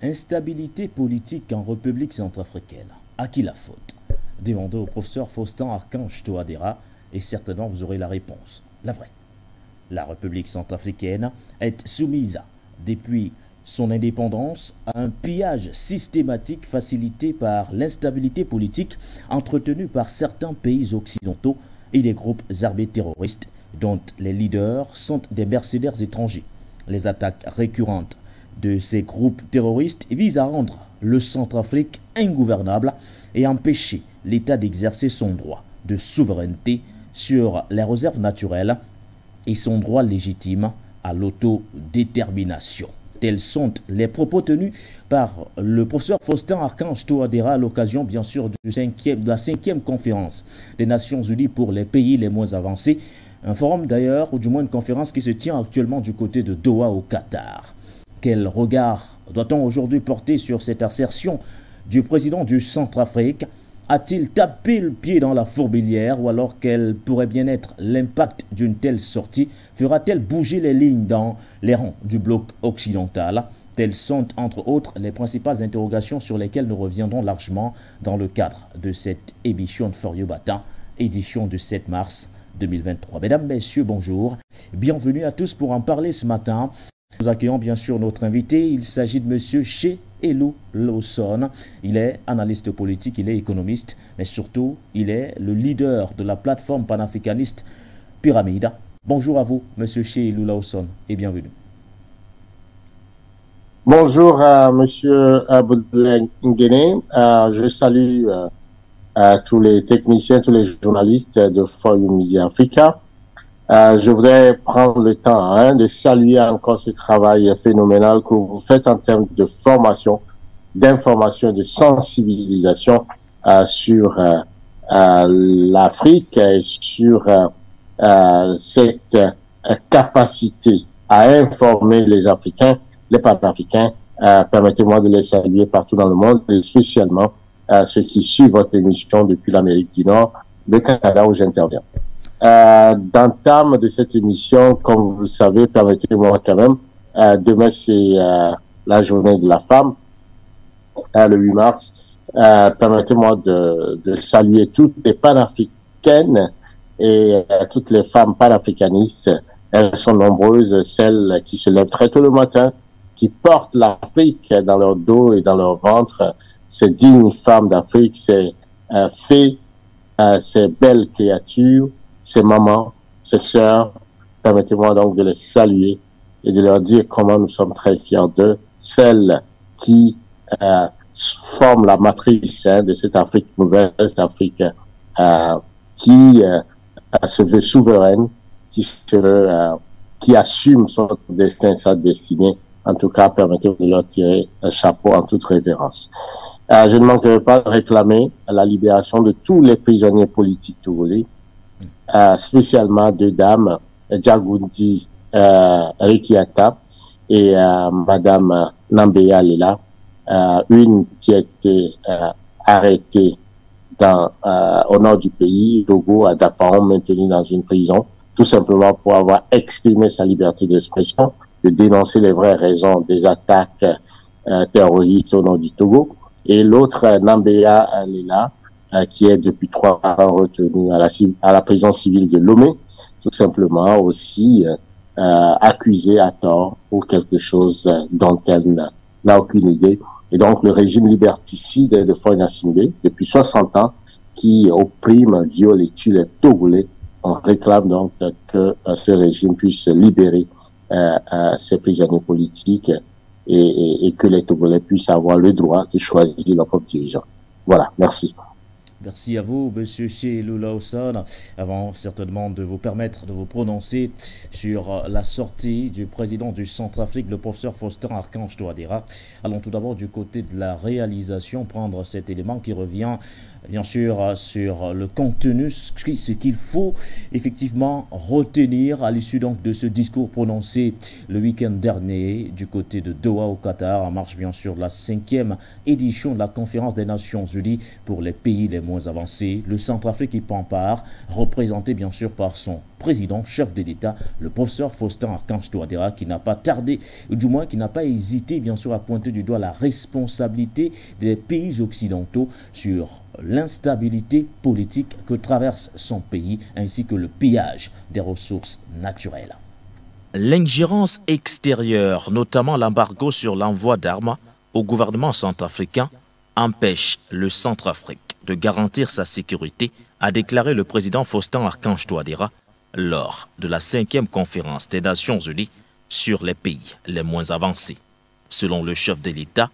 Instabilité politique en République centrafricaine. À qui la faute? Demandez au professeur Faustin Archange Touadéra et certainement vous aurez la réponse. La vraie. La République centrafricaine est soumise depuis son indépendance à un pillage systématique facilité par l'instabilité politique entretenue par certains pays occidentaux et des groupes armés terroristes dont les leaders sont des mercenaires étrangers. Les attaques récurrentes de ces groupes terroristes visent à rendre le Centrafrique ingouvernable et empêcher l'État d'exercer son droit de souveraineté sur les réserves naturelles et son droit légitime à l'autodétermination. Tels sont les propos tenus par le professeur Faustin Archange Touadéra à l'occasion, bien sûr, de la 5e conférence des Nations Unies pour les pays les moins avancés. Un forum d'ailleurs, ou du moins une conférence qui se tient actuellement du côté de Doha au Qatar. Quel regard doit-on aujourd'hui porter sur cette assertion du président du Centrafrique? A-t-il tapé le pied dans la fourmilière ou alors quel pourrait bien être l'impact d'une telle sortie? Fera-t-elle bouger les lignes dans les rangs du bloc occidental? Telles sont entre autres les principales interrogations sur lesquelles nous reviendrons largement dans le cadre de cette émission de For You Matin, édition du 7 mars 2023. Mesdames, Messieurs, bonjour. Bienvenue à tous pour en parler ce matin. Nous accueillons bien sûr notre invité. Il s'agit de Monsieur Chez-Elou Lawson. Il est analyste politique, il est économiste, mais surtout, il est le leader de la plateforme panafricaniste Pyramide. Bonjour à vous, Monsieur Chez-Elou Lawson, et bienvenue. Bonjour à Monsieur Baudelaire Nguéné. Je salue tous les techniciens, tous les journalistes de For You Media Africa. Je voudrais prendre le temps de saluer encore ce travail phénoménal que vous faites en termes de formation, d'information, de sensibilisation sur l'Afrique et sur cette capacité à informer les Africains, les panafricains. Permettez-moi de les saluer partout dans le monde et spécialement ceux qui suivent votre émission depuis l'Amérique du Nord, le Canada où j'interviens. D'entame de cette émission, comme vous le savez, permettez-moi quand même, demain c'est la journée de la femme, le 8 mars. Permettez-moi de saluer toutes les panafricaines et toutes les femmes panafricanistes. Elles sont nombreuses, celles qui se lèvent très tôt le matin, qui portent l'Afrique dans leur dos et dans leur ventre. Ces dignes femmes d'Afrique, ces fées, ces belles créatures, ces mamans, ces sœurs, permettez-moi donc de les saluer et de leur dire comment nous sommes très fiers d'eux, celles qui forment la matrice de cette Afrique nouvelle, cette Afrique qui se veut souveraine, qui assume son destin, sa destinée. En tout cas, permettez-moi de leur tirer un chapeau en toute révérence. Je ne manquerai pas de réclamer la libération de tous les prisonniers politiques togolais, spécialement deux dames, Djagoudi Rikiata et Madame Nambeya Lela, une qui a été arrêtée au nord du pays, Togo, à Dapaon, maintenue dans une prison, tout simplement pour avoir exprimé sa liberté d'expression, de dénoncer les vraies raisons des attaques terroristes au nord du Togo. Et l'autre, Nambeya Lela, qui est depuis 3 ans retenu à la prison civile de Lomé, tout simplement aussi accusée à tort pour quelque chose dont elle n'a aucune idée. Et donc le régime liberticide de Faure Gnassingbé, depuis 60 ans, qui opprime, viole et tue les Togolais, on réclame donc que ce régime puisse libérer ses prisonniers politiques et que les Togolais puissent avoir le droit de choisir leur propre dirigeant. Voilà, merci. Merci à vous, Monsieur Chez-Elou Lawson. Avant certainement de vous permettre de vous prononcer sur la sortie du président du Centrafrique, le professeur Faustin Archange Touadéra. Allons tout d'abord du côté de la réalisation, prendre cet élément qui revient bien sûr sur le contenu, ce qu'il faut effectivement retenir à l'issue donc de ce discours prononcé le week-end dernier du côté de Doha au Qatar, en marche bien sûr de la 5e édition de la conférence des Nations Unies pour les pays les moins avancées, le Centrafrique y prend part, représenté bien sûr par son président, chef de l'État, le professeur Faustin Archange Touadéra, qui n'a pas tardé, ou du moins qui n'a pas hésité bien sûr à pointer du doigt la responsabilité des pays occidentaux sur l'instabilité politique que traverse son pays, ainsi que le pillage des ressources naturelles. L'ingérence extérieure, notamment l'embargo sur l'envoi d'armes au gouvernement centrafricain, empêche le Centrafrique de garantir sa sécurité, a déclaré le président Faustin Archange Touadéra lors de la 5e conférence des Nations Unies sur les pays les moins avancés. Selon le chef de l'État,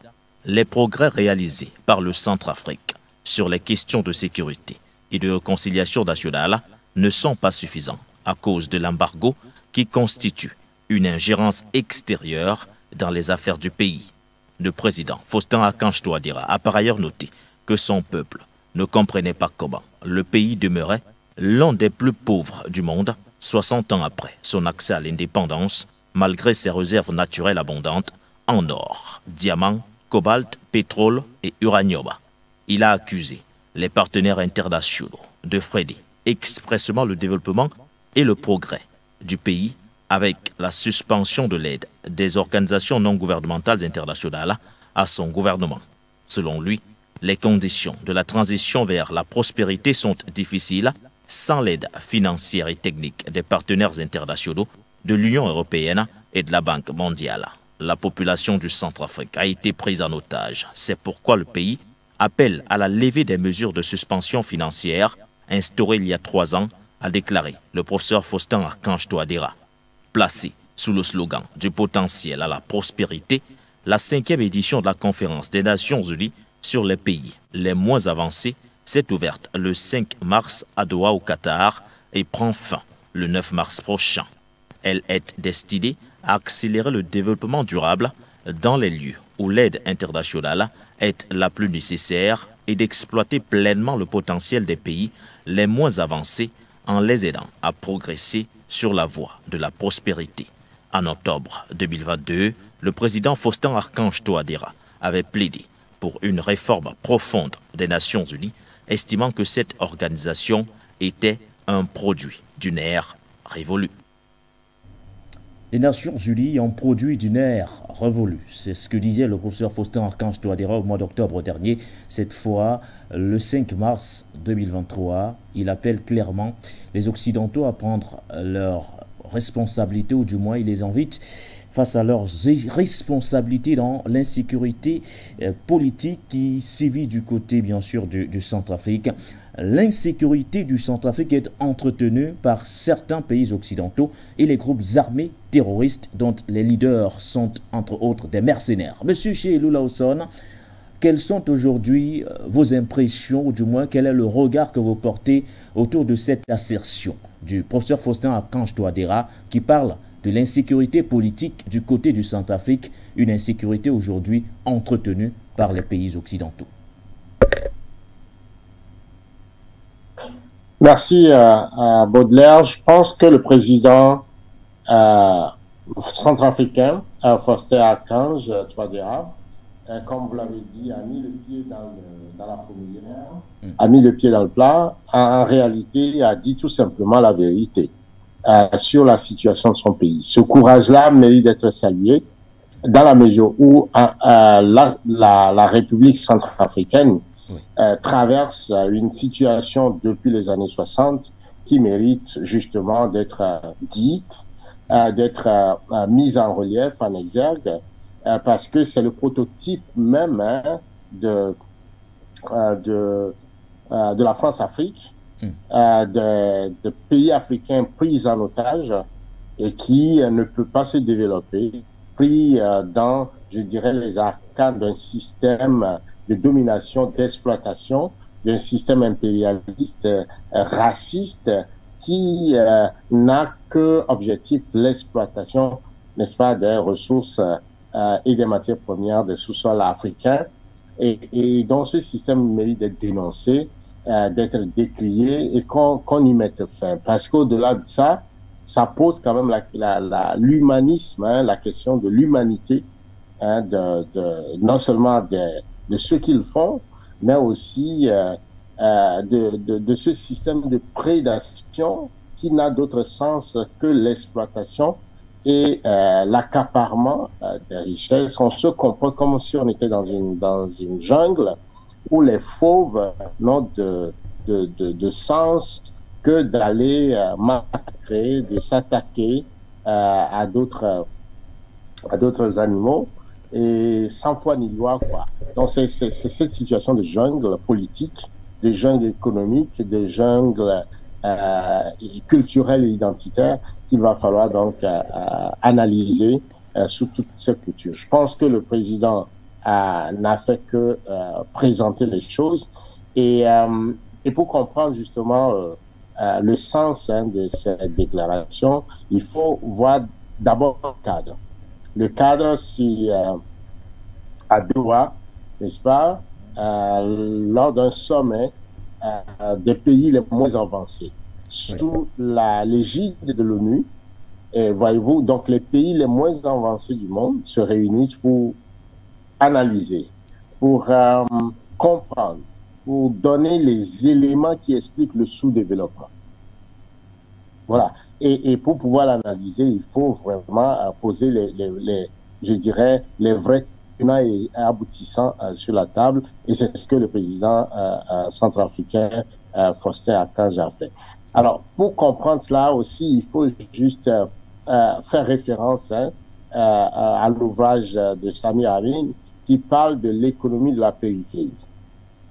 les progrès réalisés par le Centrafrique sur les questions de sécurité et de réconciliation nationale ne sont pas suffisants à cause de l'embargo qui constitue une ingérence extérieure dans les affaires du pays. Le président Faustin Archange Touadéra a par ailleurs noté que son peuple ne comprenait pas comment le pays demeurait l'un des plus pauvres du monde 60 ans après son accès à l'indépendance, malgré ses réserves naturelles abondantes en or, diamants, cobalt, pétrole et uranium. Il a accusé les partenaires internationaux de freiner expressément le développement et le progrès du pays avec la suspension de l'aide des organisations non gouvernementales internationales à son gouvernement. Selon lui, les conditions de la transition vers la prospérité sont difficiles sans l'aide financière et technique des partenaires internationaux, de l'Union européenne et de la Banque mondiale. La population du Centrafrique a été prise en otage. C'est pourquoi le pays appelle à la levée des mesures de suspension financière instaurées il y a 3 ans, a déclaré le professeur Faustin Archange Touadéra. Placé sous le slogan du potentiel à la prospérité, la 5e édition de la conférence des Nations Unies sur les pays les moins avancés s'est ouverte le 5 mars à Doha au Qatar et prend fin le 9 mars prochain. Elle est destinée à accélérer le développement durable dans les lieux où l'aide internationale est la plus nécessaire et d'exploiter pleinement le potentiel des pays les moins avancés en les aidant à progresser sur la voie de la prospérité. En octobre 2022, le président Faustin Archange Touadéra avait plaidé pour une réforme profonde des Nations Unies, estimant que cette organisation était un produit d'une ère révolue. Les Nations Unies ont produit d'une ère révolue. C'est ce que disait le professeur Faustin Archange Touadéra au mois d'octobre dernier. Cette fois, le 5 mars 2023, il appelle clairement les Occidentaux à prendre leurs responsabilités, ou du moins il les invite face à leurs responsabilités dans l'insécurité politique qui sévit du côté, bien sûr, du Centrafrique. L'insécurité du Centrafrique est entretenue par certains pays occidentaux et les groupes armés terroristes dont les leaders sont, entre autres, des mercenaires. Monsieur Cheilou Lawson, quelles sont aujourd'hui vos impressions, ou du moins quel est le regard que vous portez autour de cette assertion du professeur Faustin Archange Touadéra qui parle de l'insécurité politique du côté du Centrafrique, une insécurité aujourd'hui entretenue par les pays occidentaux? Merci Baudelaire. Je pense que le président centrafricain, Faustin Archange Touadéra, comme vous l'avez dit, a mis le pied dans la fourmilière, a mis le pied dans le plat. En réalité, a dit tout simplement la vérité sur la situation de son pays. Ce courage-là mérite d'être salué dans la mesure où la République centrafricaine traverse une situation depuis les années 60 qui mérite justement d'être dite, d'être mise en relief, en exergue, parce que c'est le prototype même de la France-Afrique, de pays africains pris en otage et qui ne peut pas se développer, pris dans, je dirais, les arcanes d'un système de domination, d'exploitation, d'un système impérialiste, raciste, qui n'a que objectif l'exploitation, n'est-ce pas, des ressources et des matières premières des sous-sols africains. Et donc ce système mérite d'être dénoncé, d'être décrié et qu'on y mette fin. Parce qu'au-delà de ça, ça pose quand même l'humanisme, la question de l'humanité, non seulement de ce qu'ils font, mais aussi de ce système de prédation qui n'a d'autre sens que l'exploitation et l'accaparement des richesses. On se comporte comme si on était dans une jungle où les fauves n'ont de sens que d'aller massacrer, de s'attaquer à d'autres animaux, et sans foi ni loi, quoi. Donc c'est cette situation de jungle politique, de jungle économique, de jungle culturelle et identitaire qu'il va falloir donc analyser sous toutes ces cultures. Je pense que le président n'a fait que présenter les choses, et pour comprendre justement le sens de cette déclaration, il faut voir d'abord le cadre. Le cadre, c'est à Doha, n'est-ce pas, lors d'un sommet des pays les moins avancés, sous l'égide de l'ONU. Et voyez-vous, donc les pays les moins avancés du monde se réunissent pour analyser, pour comprendre, pour donner les éléments qui expliquent le sous-développement. Voilà. Et pour pouvoir l'analyser, il faut vraiment poser je dirais, les vrais tenants et aboutissants sur la table. Et c'est ce que le président centrafricain Faustin Archange a fait. Alors, pour comprendre cela aussi, il faut juste faire référence à l'ouvrage de Samir Amin qui parle de l'économie de la périphérie,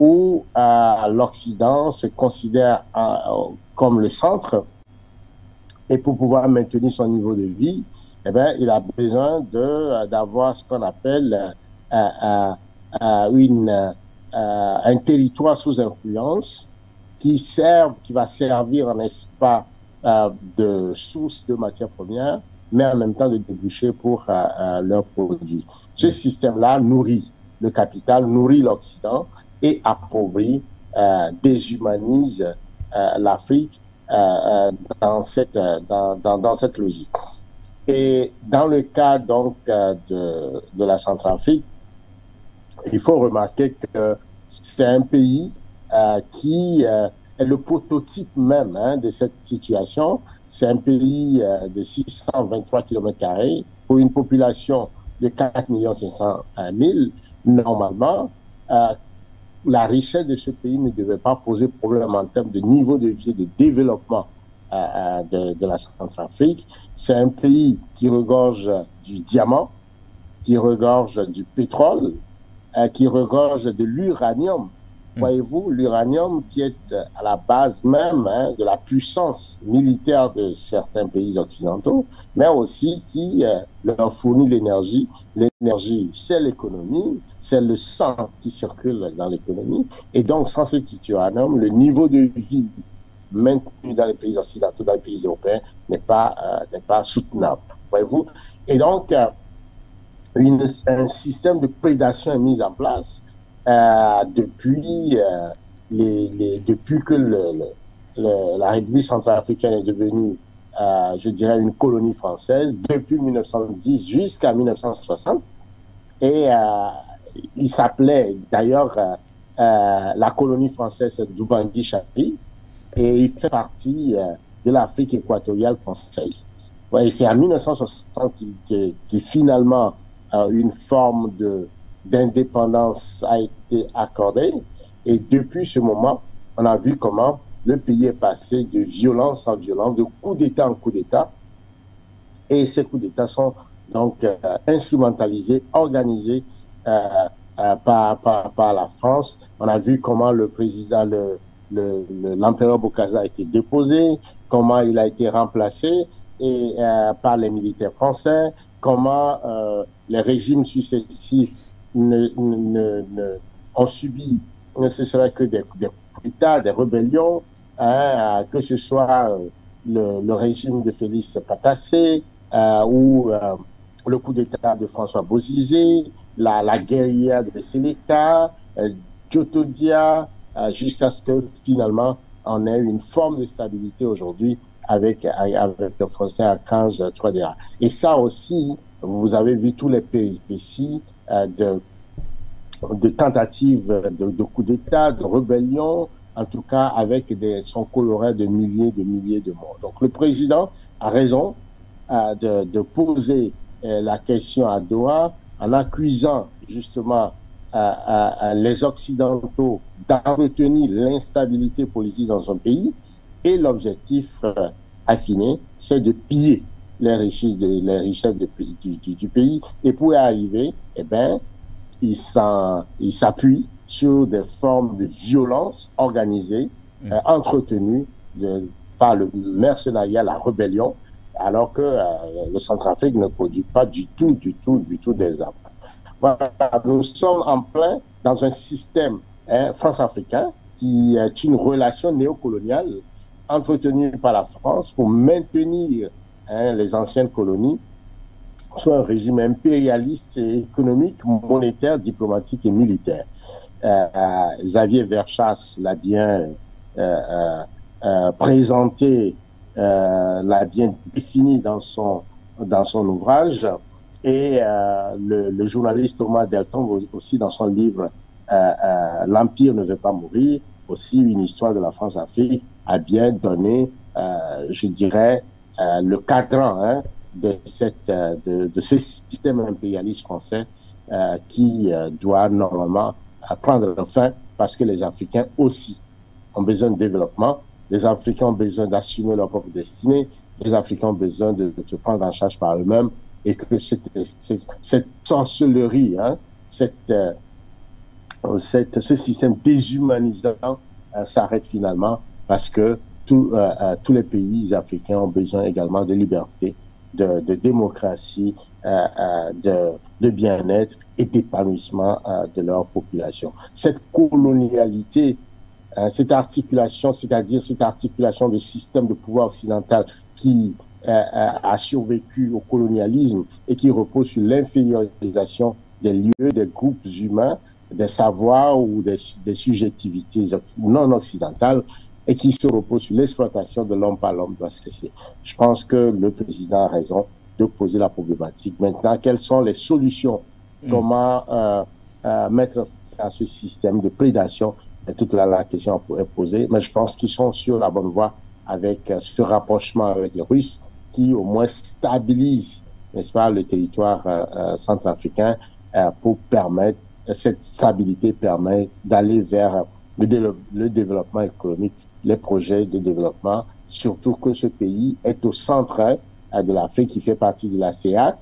où l'Occident se considère comme le centre. Et pour pouvoir maintenir son niveau de vie, eh bien, il a besoin d'avoir ce qu'on appelle un territoire sous influence qui va servir en espace de source de matières premières, mais en même temps de déboucher pour leurs produits. Ce système-là nourrit le capital, nourrit l'Occident et appauvrit, déshumanise l'Afrique dans cette logique. Et dans le cas donc de la Centrafrique, il faut remarquer que c'est un pays qui est le prototype même de cette situation. C'est un pays de 623 km² pour une population de 4 500 000. Normalement, la richesse de ce pays ne devait pas poser problème en termes de niveau de vie et de développement de la Centrafrique. C'est un pays qui regorge du diamant, qui regorge du pétrole, qui regorge de l'uranium. Voyez-vous, l'uranium qui est à la base même de la puissance militaire de certains pays occidentaux, mais aussi qui leur fournit l'énergie. L'énergie, c'est l'économie, c'est le sang qui circule dans l'économie. Et donc, sans cet uranium, le niveau de vie maintenu dans les pays occidentaux, dans les pays européens, n'est pas soutenable. Voyez-vous? Et donc, un système de prédation est mis en place depuis que la République centrafricaine est devenue, je dirais, une colonie française, depuis 1910 jusqu'à 1960. Et il s'appelait d'ailleurs la colonie française d'Ubangui-Chari, et il fait partie de l'Afrique équatoriale française. Ouais, c'est en 1960 qui finalement une forme d'indépendance a été accordée. Et depuis ce moment, on a vu comment le pays est passé de violence en violence, de coup d'État en coup d'État. Et ces coups d'État sont donc instrumentalisés, organisés par la France. On a vu comment le président, l'empereur Bokassa a été déposé, comment il a été remplacé par les militaires français, comment les régimes successifs ont subi, ce serait que des coups d'État, des rébellions, que ce soit le régime de Félix Patassé ou le coup d'État de François Bozizé, la guérilla de Séléka, Djotodia, jusqu'à ce que finalement on ait une forme de stabilité aujourd'hui avec le Faustin Archange Touadéra. Et ça aussi, vous avez vu tous les péripéties de tentatives de coup d'État, de rébellion, en tout cas avec son coloret de milliers de morts. Donc le président a raison de poser la question à Doha en accusant justement les Occidentaux d'entretenir l'instabilité politique dans son pays, et l'objectif affiné, c'est de piller les richesses du pays. Et pour y arriver, eh ben, il s'appuie sur des formes de violence organisées, entretenues par le mercenariat, la rébellion, alors que le Centrafrique ne produit pas du tout des armes. Voilà, nous sommes en plein dans un système france-africain qui est une relation néocoloniale entretenue par la France pour maintenir les anciennes colonies sous un régime impérialiste économique, monétaire, diplomatique et militaire. Xavier Verschaas l'a bien présenté, l'a bien défini dans son ouvrage, et le journaliste Thomas Delton aussi dans son livre L'Empire ne veut pas mourir, aussi une histoire de la France-Afrique, a bien donné, je dirais, le cadran de ce système impérialiste français qui doit normalement prendre fin, parce que les Africains aussi ont besoin de développement, les Africains ont besoin d'assumer leur propre destinée, les Africains ont besoin de se prendre en charge par eux-mêmes, et que cette sorcellerie, ce système déshumanisant s'arrête finalement, parce que tous les pays africains ont besoin également de liberté, de démocratie, de bien-être et d'épanouissement de leur population. Cette colonialité, cette articulation, c'est-à-dire cette articulation de système de pouvoir occidental qui a survécu au colonialisme et qui repose sur l'infériorisation des lieux, des groupes humains, des savoirs ou des subjectivités non occidentales, et qui se repose sur l'exploitation de l'homme par l'homme, doit cesser. Je pense que le président a raison de poser la problématique. Maintenant, quelles sont les solutions? Comment mettre fin à ce système de prédation? Toute la question est posée, mais je pense qu'ils sont sur la bonne voie avec ce rapprochement avec les Russes, qui au moins stabilise, n'est-ce pas, le territoire centrafricain, pour permettre, cette stabilité permet d'aller vers le développement économique, les projets de développement, surtout que ce pays est au centre de l'Afrique, qui fait partie de la CEAC,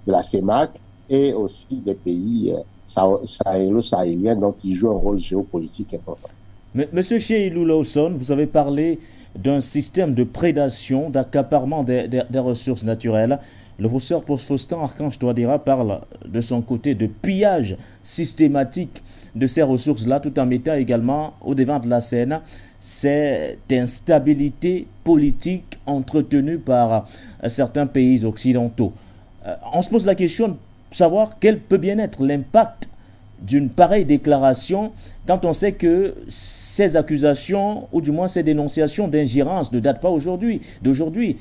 de la CEMAC, et aussi des pays sahélo-sahéliens, donc qui jouent un rôle géopolitique important. Monsieur Cheilou Lawson, vous avez parlé d'un système de prédation, d'accaparement des ressources naturelles. Le professeur Faustin Archange Touadéra parle de son côté de pillage systématique de ces ressources-là, tout en mettant également au devant de la scène cette instabilité politique entretenue par certains pays occidentaux. On se pose la question de savoir quel peut bien être l'impact d'une pareille déclaration quand on sait que ces accusations, ou du moins ces dénonciations d'ingérence, ne datent pas d'aujourd'hui.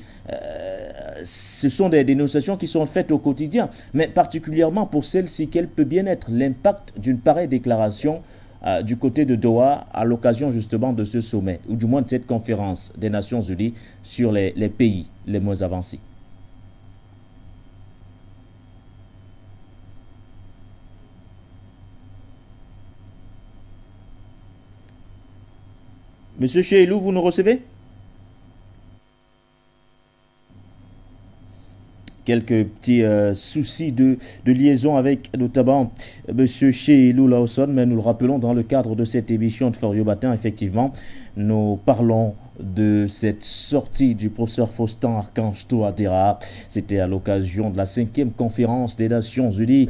Ce sont des dénonciations qui sont faites au quotidien, mais particulièrement pour celle-ci, quel peut bien être l'impact d'une pareille déclaration du côté de Doha à l'occasion justement de ce sommet, ou du moins de cette conférence des Nations Unies sur les pays les moins avancés. Monsieur Cheilou, vous nous recevez? Quelques petits soucis de liaison avec notamment Monsieur Cheilou Lawson, mais nous le rappelons dans le cadre de cette émission de Forio Matin, effectivement, nous parlons de cette sortie du professeur Faustin Archange Touadéra. C'était à l'occasion de la 5e conférence des Nations Unies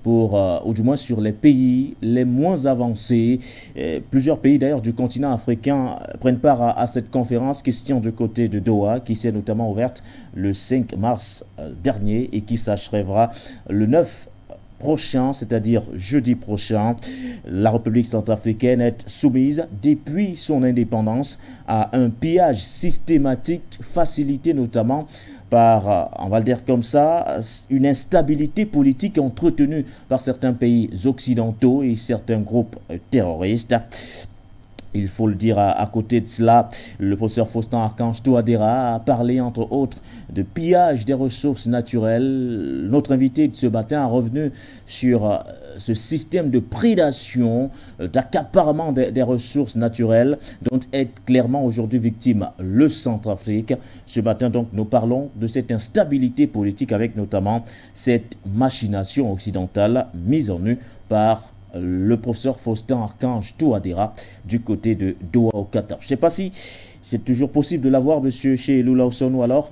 pour, ou du moins sur les pays les moins avancés. Plusieurs pays d'ailleurs du continent africain prennent part à cette conférence qui se tient du côté de Doha, qui s'est notamment ouverte le 5 mars dernier et qui s'achèvera le 9 prochain, c'est-à-dire jeudi prochain. La République centrafricaine est soumise depuis son indépendance à un pillage systématique facilité notamment par, on va le dire comme ça, une instabilité politique entretenue par certains pays occidentaux et certains groupes terroristes. Il faut le dire, à côté de cela, le professeur Faustin Archange Touadéra a parlé entre autres de pillage des ressources naturelles. Notre invité de ce matin est revenu sur ce système de prédation, d'accaparement des ressources naturelles dont est clairement aujourd'hui victime le Centrafrique. Ce matin donc nous parlons de cette instabilité politique avec notamment cette machination occidentale mise en œuvre par le professeur Faustin Archange Touadéra du côté de Doha au Qatar. Je ne sais pas si c'est toujours possible de l'avoir, monsieur chez Lawson, ou alors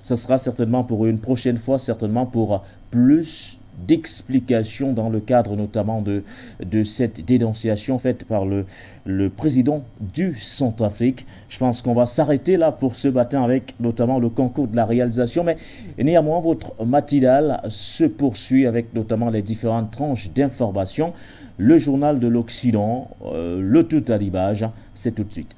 ce sera certainement pour une prochaine fois, certainement pour plus d'explications dans le cadre notamment de cette dénonciation faite par le président du Centrafrique. Je pense qu'on va s'arrêter là pour ce matin avec notamment le concours de la réalisation, mais néanmoins votre matinale se poursuit avec notamment les différentes tranches d'informations. Le journal de l'Occident, le tout à l'image, c'est tout de suite.